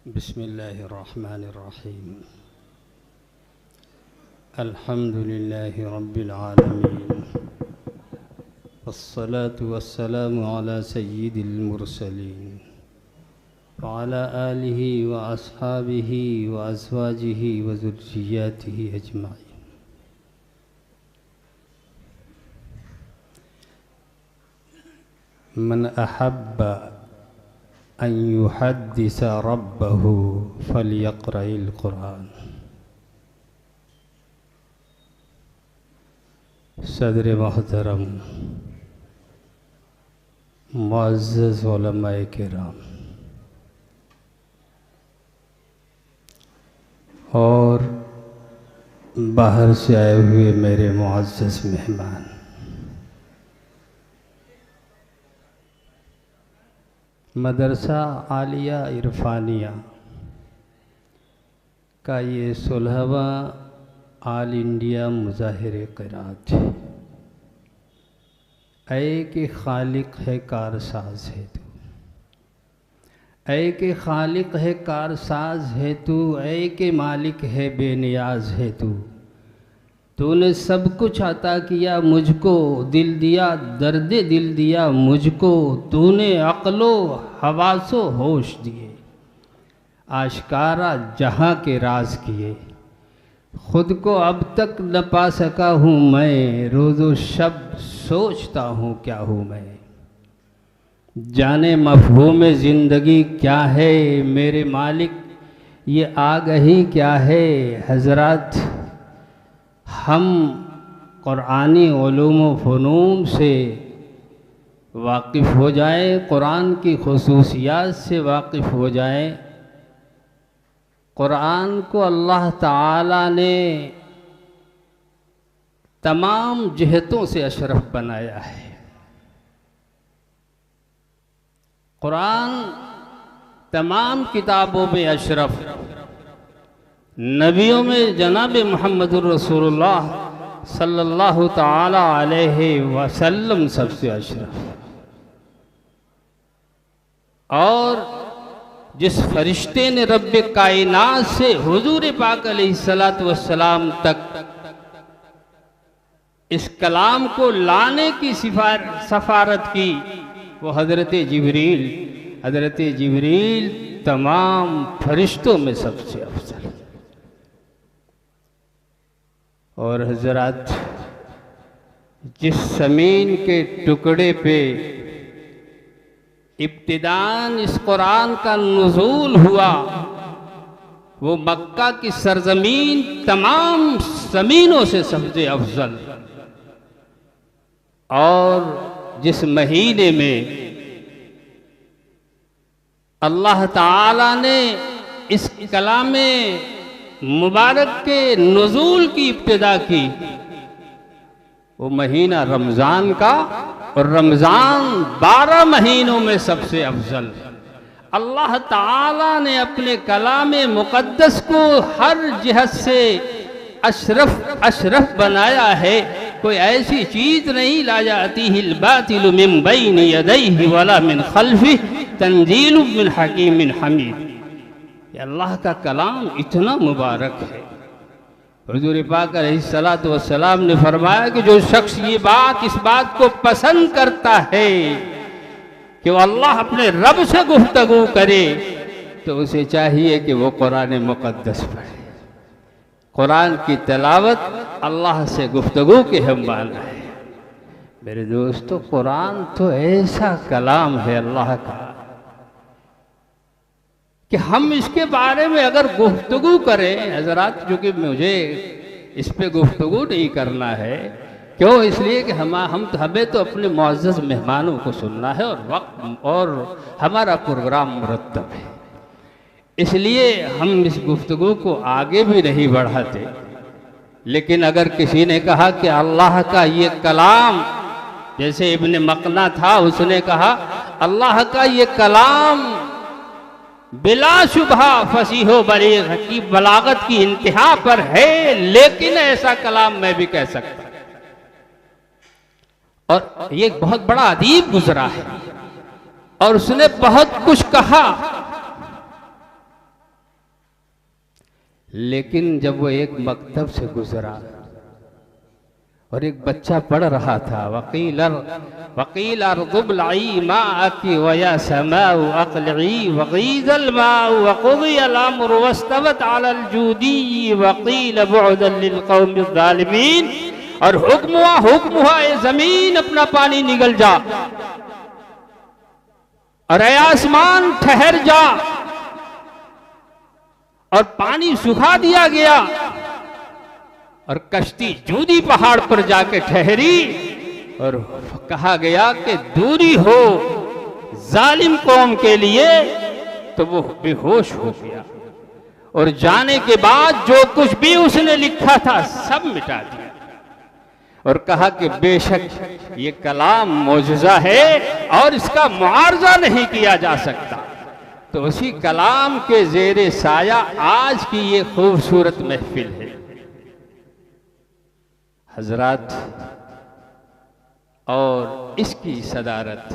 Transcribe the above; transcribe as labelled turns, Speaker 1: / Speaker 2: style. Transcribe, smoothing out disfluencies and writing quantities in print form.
Speaker 1: बिस्मिल्लाहिर्रहमानिर्रहीम। अल्हम्दुलिल्लाहि रब्बिल आलमीन, वस्सलातु वस्सलामु अला सय्यिदिल मुरसलीन व अला आलिहि व अस्हाबिहि व अज़वाजिहि व ज़ुर्रिय्यातिहि अजमाइन। मन अहब्बा अन युहद्दिस रब्बहु फलयक़रइल कुरान। सदर मोहतरम, मुअज़्ज़ज़ उलमाए किराम और बाहर से आए हुए मेरे मुअज़्ज़ज़ मेहमान, मदरसा आलिया इरफानिया का ये 16वां ऑल इंडिया मुज़ाहिरे क़िराअत है। ऐ के खालिक है कारसाज है तू, ऐ के खालिक है कारसाज है तू, ऐ के मालिक है बेनियाज है तू। तूने सब कुछ अता किया मुझको, दिल दिया दर्द दिल दिया मुझको। तूने अक्लो हवासो होश दिए, आश्कारा जहाँ के राज किए। खुद को अब तक न पा सका हूँ मैं, रोज़ो शब सोचता हूँ क्या हूँ मैं। जाने मफ़हूम ज़िंदगी क्या है मेरे मालिक, ये आगही क्या है। हज़रात, हम क़ुरानी उलूम व फ़नून से वाक़िफ़ हो जाएं, क़ुरान की ख़ुसूसियात से वाक़िफ़ हो जाएं। क़ुरान को अल्लाह ताला ने तमाम जिहतों से अशरफ बनाया है। क़ुरान तमाम किताबों में अशरफ, नबियों में जनाब मुहम्मदुर रसूलुल्लाह सल्लल्लाहु ताला अलैहि वसल्लम सबसे अशरफ। और जिस फरिश्ते ने रब्बे कायनात से हुजूर पाक अलैहिस्सलातु वस्सलाम तक इस कलाम को लाने की सफारत की, वो हज़रत जिब्रील। हज़रत जिब्रील तमाम फरिश्तों में सबसे अफजल। और हज़रात, जिस ज़मीन के टुकड़े पे इब्तिदान इस कुरान का नुज़ूल हुआ, वो मक्का की सरजमीन तमाम ज़मीनों से सबसे अफजल। और जिस महीने में अल्लाह ताला ने इस कलामे मुबारक के नुज़ूल की इब्तिदा की, वो महीना रमज़ान का, और रमज़ान 12 महीनों में सबसे अफजल। अल्लाह ताला ने अपने कलामे मुक़द्दस को हर जिहत से अशरफ बनाया है। कोई ऐसी चीज़ नहीं, ला यातीहिल बातिलु मिन बैनि यदैहि वला मिन खल्फिहि तंजीलुम मिन हकीमिन हमीद। अल्लाह का कलाम इतना मुबारक है। हुजूर पाक अलैहिस्सलातु वस्सलाम ने फरमाया कि जो शख्स इस बात को पसंद करता है कि वो अल्लाह अपने रब से गुफ्तगू करे, तो उसे चाहिए कि वो कुरान मुक़द्दस पढ़े। कुरान की तिलावत अल्लाह से गुफ्तगू के हम माना है। मेरे दोस्तों, कुरान तो ऐसा कलाम है अल्लाह का कि हम इसके बारे में अगर गुफ्तगू करें, हज़रात, चूँकि मुझे इस पे गुफ्तगू नहीं करना है। क्यों? इसलिए कि हमें तो अपने मुअज़्ज़ज़ मेहमानों को सुनना है और हमारा प्रोग्राम मुरत्तब है। इसलिए हम इस गुफ्तगू को आगे भी नहीं बढ़ाते। लेकिन अगर किसी ने कहा कि अल्लाह का ये कलाम, जैसे इब्न मकना था, उसने कहा अल्लाह का ये कलाम बिला शुबहा फसीहो बलीग की बलागत की इंतहा पर है, लेकिन ऐसा कलाम मैं भी कह सकता। और ये बहुत बड़ा अदीब गुजरा है और उसने बहुत कुछ कहा। लेकिन जब वो एक मकतब से गुजरा और एक बच्चा पढ़ रहा था, वकील अर्दुबलाई माअकी वया समाउ अक़लई वग़ीज़ल माउ वक़ुदियल अम्रु वस्तवत अलल जूदी वक़ील बुअदन लिल क़ौमिज़ ज़ालिमीन। और हुक्म हुआ ए ज़मीन अपना पानी निगल जा, और ए आसमान ठहर जा। और पानी सुखा दिया गया और कश्ती जूदी पहाड़ पर जाके ठहरी, और कहा गया कि दूरी हो जालिम कौम के लिए, तो वो बेहोश हो गया और जाने के बाद जो कुछ भी उसने लिखा था सब मिटा दिया और कहा कि बेशक ये कलाम मौजूजा है और इसका मुआवजा नहीं किया जा सकता। तो उसी कलाम के जेरे साया आज की ये खूबसूरत महफिल है। हजरात, और इसकी सदारत